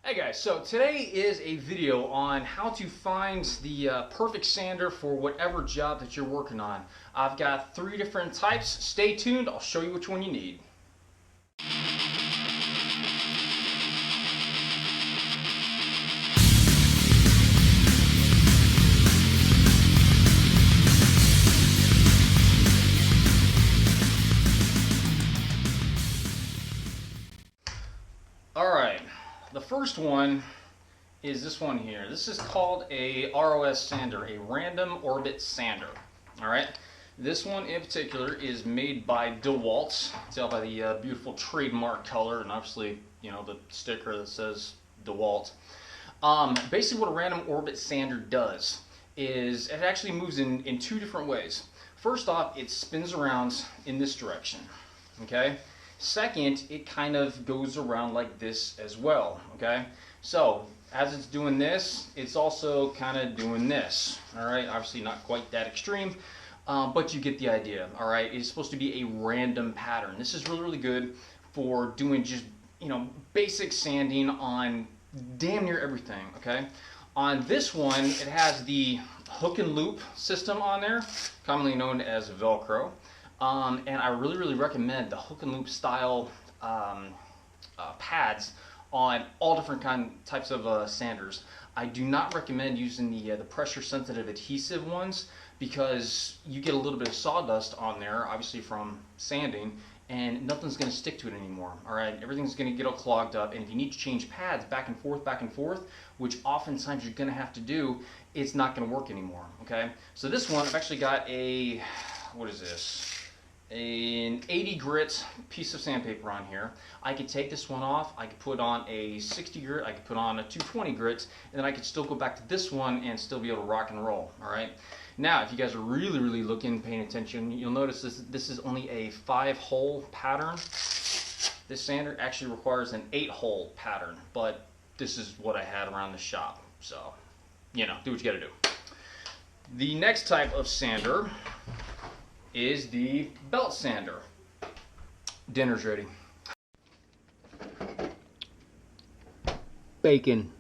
Hey guys, so today is a video on how to find the perfect sander for whatever job that you're working on. I've got 3 different types. Stay tuned, I'll show you which one you need. Alright, the first one is this one here. This is called a ROS sander, a random orbit sander. Alright, this one in particular is made by DeWalt. Tell by the beautiful trademark color and obviously, you know, the sticker that says DeWalt. Basically what a random orbit sander does is it actually moves in 2 different ways. First off, it spins around in this direction, okay? Second, it kind of goes around like this as well, okay? So, as it's doing this, it's also kind of doing this, all right? Obviously not quite that extreme, but you get the idea, all right? It's supposed to be a random pattern. This is really, really good for doing just, you know, basic sanding on damn near everything, okay? On this one, it has the hook and loop system on there, commonly known as Velcro. And I really, really recommend the hook and loop style pads on all different types of sanders. I do not recommend using the pressure sensitive adhesive ones because you get a little bit of sawdust on there, obviously from sanding, and nothing's going to stick to it anymore. All right, everything's going to get all clogged up, and if you need to change pads back and forth, which oftentimes you're going to have to do, it's not going to work anymore. Okay, so this one I've actually got a, what is this? An 80 grit piece of sandpaper on here. I could take this one off, I could put on a 60 grit, I could put on a 220 grit, and then I could still go back to this one and still be able to rock and roll. All right. Now, if you guys are really, really looking, paying attention, you'll notice this is only a 5-hole pattern. This sander actually requires an 8-hole pattern, but this is what I had around the shop. So, you know, do what you gotta do. The next type of sander is the belt sander. Dinner's ready. Bacon.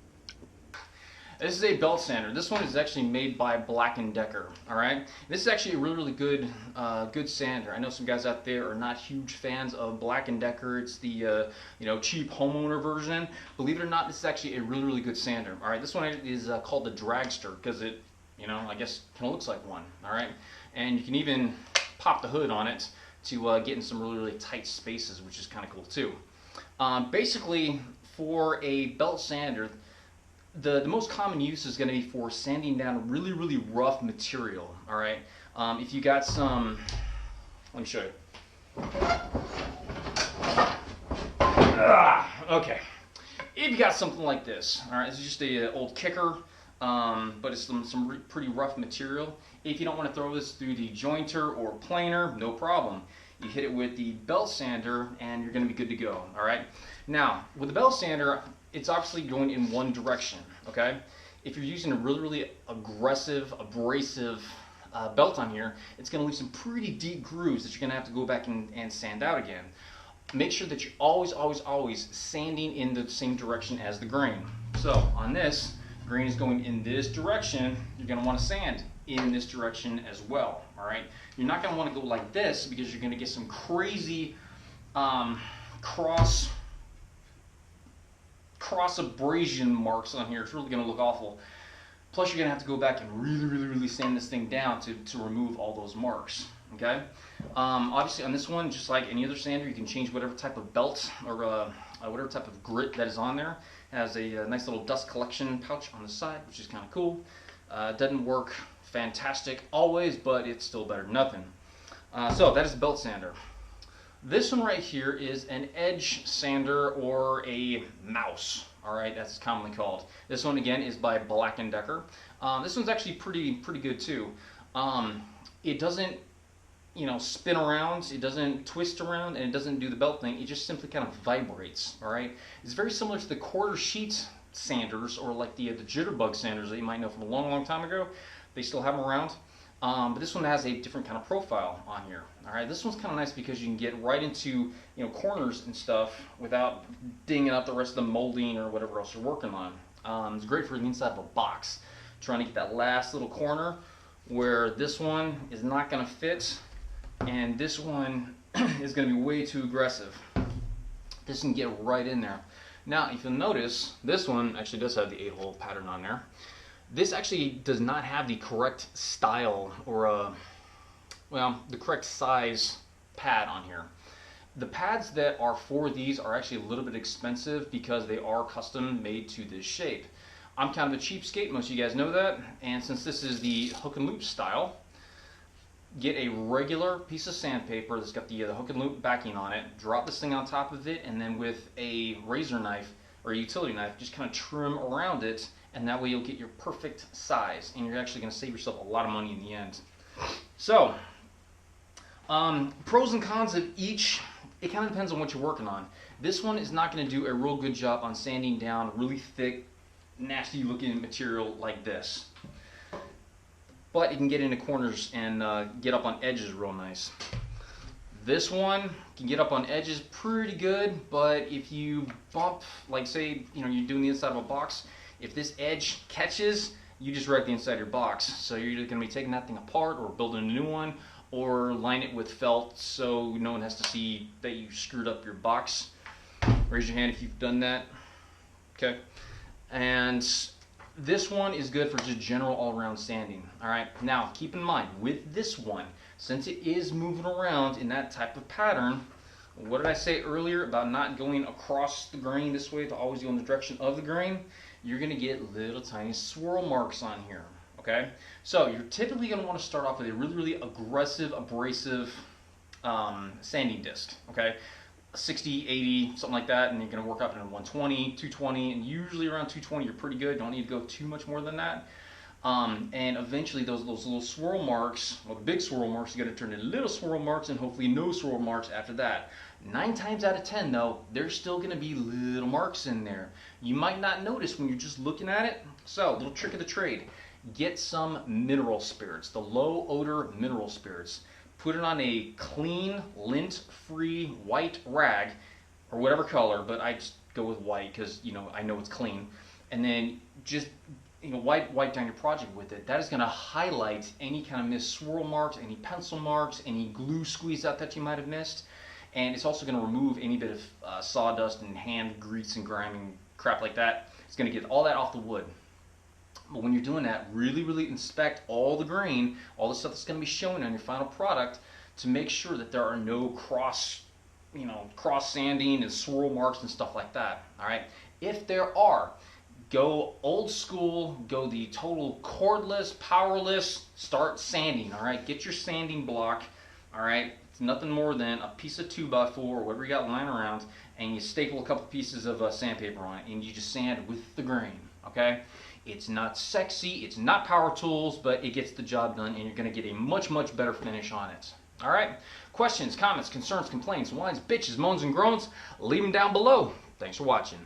This is a belt sander. This one is actually made by Black & Decker. All right. This is actually a really, really good, good sander. I know some guys out there are not huge fans of Black & Decker. It's the you know, cheap homeowner version. Believe it or not, this is actually a really, really good sander. All right. This one is called the Dragster because it, you know, I guess kind of looks like one. All right. And you can even pop the hood on it to get in some really, really tight spaces, which is kind of cool too. Basically, for a belt sander, the most common use is going to be for sanding down really, really rough material. All right. If you got some, let me show you. Okay. If you got something like this, all right, this is just a old kicker. But it's some pretty rough material. If you don't want to throw this through the jointer or planer, no problem. You hit it with the belt sander and you're going to be good to go. All right. Now, with the belt sander, it's obviously going in one direction. Okay. If you're using a really, really aggressive, abrasive belt on here, it's going to leave some pretty deep grooves that you're going to have to go back and sand out again. Make sure that you're always sanding in the same direction as the grain. So on this, grain is going in this direction, you're going to want to sand in this direction as well. All right, you're not going to want to go like this because you're going to get some crazy cross abrasion marks on here. It's really going to look awful. Plus you're going to have to go back and really sand this thing down to remove all those marks. Okay, obviously on this one, just like any other sander, you can change whatever type of belt or whatever type of grit that is on there. It has a nice little dust collection pouch on the side, which is kind of cool. Doesn't work fantastic always, but it's still better than nothing. So that is a belt sander. This one right here is an edge sander or a mouse. All right, that's commonly called. This one again is by Black & Decker. This one's actually pretty good too. It doesn't, you know, spin around, it doesn't twist around, and it doesn't do the belt thing. It just simply kind of vibrates. All right, it's very similar to the quarter sheet sanders or like the jitterbug sanders that you might know from a long time ago. They still have them around. But this one has a different kind of profile on here. All right, this one's kind of nice because you can get right into corners and stuff without dinging up the rest of the molding or whatever else you're working on. It's great for the inside of a box, trying to get that last little corner where this one is not going to fit and this one is going to be way too aggressive. This can get right in there. Now, if you'll notice, this one actually does have the 8-hole pattern on there. This actually does not have the correct style or the correct size pad on here. The pads that are for these are actually a little bit expensive because they are custom made to this shape. I'm kind of a cheapskate, most of you guys know that, and since this is the hook and loop style, get a regular piece of sandpaper that's got the hook and loop backing on it, drop this thing on top of it, and then with a razor knife or a utility knife, just kind of trim around it, and that way you'll get your perfect size, and you're actually going to save yourself a lot of money in the end. So, pros and cons of each, it kind of depends on what you're working on. This one is not going to do a real good job on sanding down really thick, nasty looking material like this. But it can get into corners and get up on edges real nice. This one can get up on edges pretty good, but if you bump, like say, you're doing the inside of a box, if this edge catches, you just wreck the inside of your box. So you're either going to be taking that thing apart or building a new one, or line it with felt so no one has to see that you screwed up your box. Raise your hand if you've done that. Okay. And this one is good for just general all-around sanding. All right. Now, keep in mind, with this one, since it is moving around in that type of pattern, what did I say earlier about not going across the grain this way to always go in the direction of the grain? You're going to get little tiny swirl marks on here. Okay. So you're typically going to want to start off with a really, really aggressive, abrasive sanding disc. Okay. 60, 80, something like that, and you're going to work up in 120, 220, and usually around 220 you're pretty good. Don't need to go too much more than that. And eventually those little swirl marks, well, the big swirl marks, you got to turn into little swirl marks and hopefully no swirl marks after that. 9 times out of 10 though, there's still going to be little marks in there. You might not notice when you're just looking at it. So, little trick of the trade. Get some mineral spirits, the low odor mineral spirits. Put it on a clean, lint-free white rag, or whatever color, but I just go with white because, I know it's clean. And then just, wipe down your project with it. That is going to highlight any kind of missed swirl marks, any pencil marks, any glue squeeze out that you might have missed. And it's also going to remove any bit of sawdust and hand grease and grime and crap like that. It's going to get all that off the wood. But when you're doing that, really, really inspect all the grain, all the stuff that's going to be showing on your final product to make sure that there are no cross sanding and swirl marks and stuff like that. All right. If there are, go old school, go the total cordless, powerless, start sanding. All right. Get your sanding block. All right. It's nothing more than a piece of 2x4 or whatever you got lying around, and you staple a couple pieces of sandpaper on it, and you just sand with the grain. Okay. It's not sexy, it's not power tools, but it gets the job done, and you're going to get a much, much better finish on it. All right? Questions, comments, concerns, complaints, whines, bitches, moans, and groans, leave them down below. Thanks for watching.